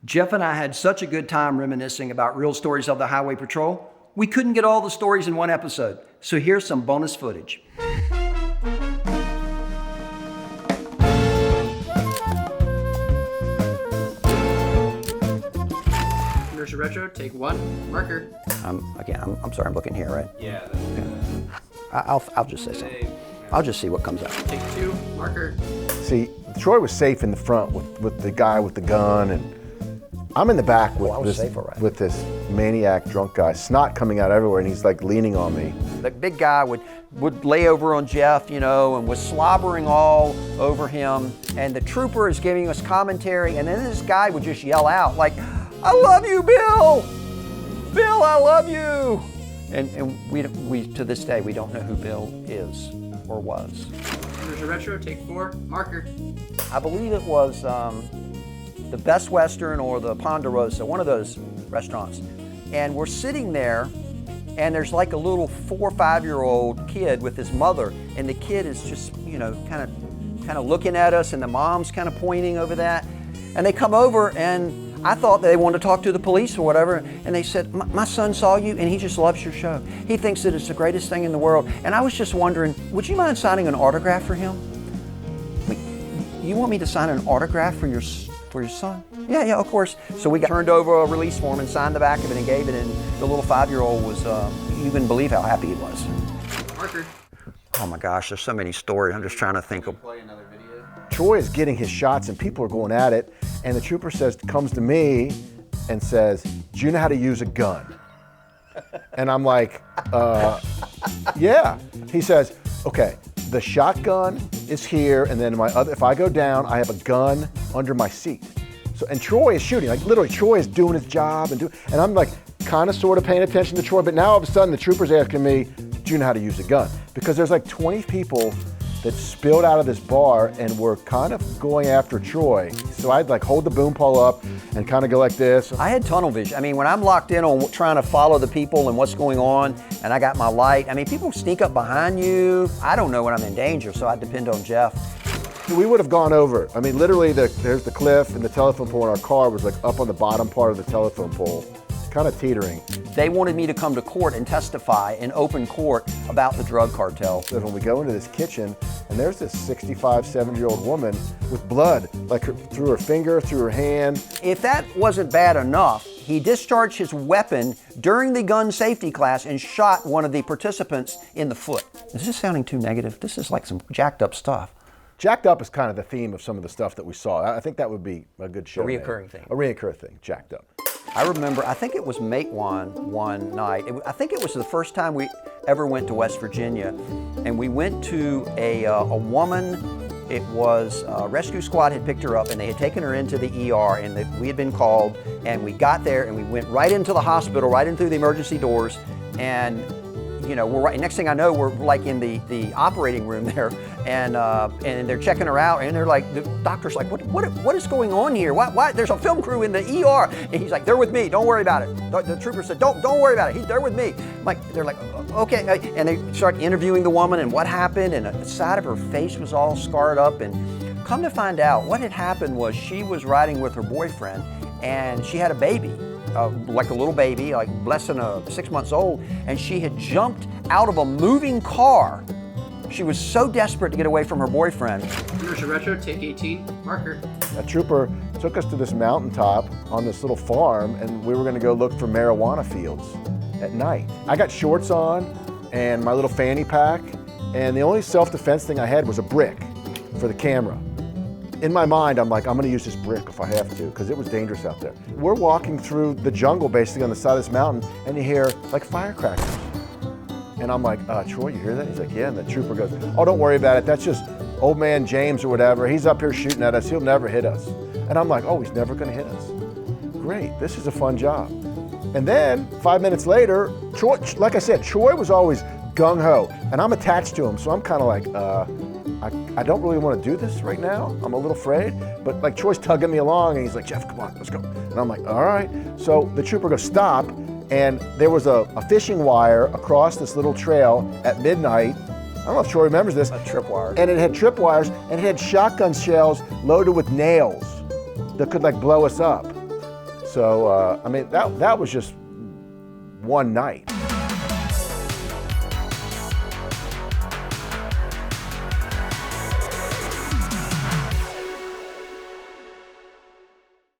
Jeff and I had such a good time reminiscing about real stories of the Highway Patrol. We couldn't get all the stories in one episode, so here's some bonus footage. Inertia Retro, take one, marker. I'm sorry, I'm looking here, right? Yeah. I'll just say something. I'll just see what comes out. Take two, marker. See, Troy was safe in the front with the guy with the gun, and I'm in the back with this maniac drunk guy, snot coming out everywhere, and he's like leaning on me. The big guy would lay over on Jeff, and was slobbering all over him, and the trooper is giving us commentary, and then this guy would just yell out like, "I love you, Bill! Bill, I love you!" And we to this day, we don't know who Bill is or was. Inertia Retro, take four, marker. I believe it was the Best Western or the Ponderosa, one of those restaurants. And we're sitting there, and there's like a little 4 or 5 year old kid with his mother, and the kid is just, kind of looking at us, and the mom's kind of pointing over that. And they come over, and I thought they wanted to talk to the police or whatever, and they said, my son saw you, and he just loves your show. He thinks that it's the greatest thing in the world. And I was just wondering, would you mind signing an autograph for him? You want me to sign an autograph for your son? Yeah, of course. So we turned over a release form and signed the back of it and gave it, and the little 5-year-old was, you couldn't believe how happy he was. Marker. Oh my gosh, there's so many stories. I'm just trying to think of. Play another video. Troy is getting his shots, and people are going at it, and the trooper comes to me and says, "Do you know how to use a gun?" And I'm like, yeah. He says, "Okay, the shotgun is here, and then if I go down, I have a gun under my seat." So, and Troy is shooting, like literally Troy is doing his job, and I'm like kind of sort of paying attention to Troy, but now all of a sudden the trooper's asking me, "Do you know how to use a gun?" Because there's like 20 people that spilled out of this bar and were kind of going after Troy. So I'd like hold the boom pole up and kind of go like this. I had tunnel vision. I mean, when I'm locked in on trying to follow the people and what's going on, and I got my light, I mean, people sneak up behind you. I don't know when I'm in danger, so I depend on Jeff. We would have gone over. I mean, literally there's the cliff, and the telephone pole in our car was like up on the bottom part of the telephone pole, kind of teetering. They wanted me to come to court and testify in open court about the drug cartel. So when we go into this kitchen, and there's this 65, 70-year-old woman with blood, like through her finger, through her hand. If that wasn't bad enough, he discharged his weapon during the gun safety class and shot one of the participants in the foot. Is this sounding too negative? This is like some jacked up stuff. Jacked up is kind of the theme of some of the stuff that we saw. I think that would be a good show. A reoccurring thing. A reoccurring thing, jacked up. I remember, I think it was Matewan one night. I think it was the first time we ever went to West Virginia. And we went to a woman, it was a rescue squad had picked her up, and they had taken her into the ER, and we had been called, and we got there and we went right into the hospital, right in through the emergency doors, and we're right. Next thing I know, we're like in the operating room there, and they're checking her out, and they're like, the doctor's like, what is going on here? Why? There's a film crew in the ER, and he's like, they're with me. Don't worry about it. The trooper said, don't worry about it. They're with me. They're like, okay, and they start interviewing the woman and what happened, and the side of her face was all scarred up, and come to find out, what had happened was she was riding with her boyfriend, and she had a baby. Like a little baby, like less than 6 months old, and she had jumped out of a moving car. She was so desperate to get away from her boyfriend. Inertia Retro, take 18, marker. A trooper took us to this mountaintop on this little farm, and we were gonna go look for marijuana fields at night. I got shorts on and my little fanny pack, and the only self-defense thing I had was a brick for the camera. In my mind, I'm like, I'm gonna use this brick if I have to, because it was dangerous out there. We're walking through the jungle, basically on the side of this mountain, and you hear like firecrackers. And I'm like, Troy, you hear that? He's like, yeah, and the trooper goes, oh, don't worry about it. That's just old man James or whatever. He's up here shooting at us. He'll never hit us. And I'm like, oh, he's never gonna hit us. Great, this is a fun job. And then 5 minutes later, Troy, like I said, Troy was always gung-ho, and I'm attached to him, so I'm kind of like, I don't really want to do this right now. I'm a little afraid, but like Troy's tugging me along, and he's like, Jeff, come on, let's go. And I'm like, all right. So the trooper goes, stop, and there was a fishing wire across this little trail at midnight. I don't know if Troy remembers this. A tripwire. And it had tripwires, and it had shotgun shells loaded with nails that could like blow us up. So, I mean, that was just one night.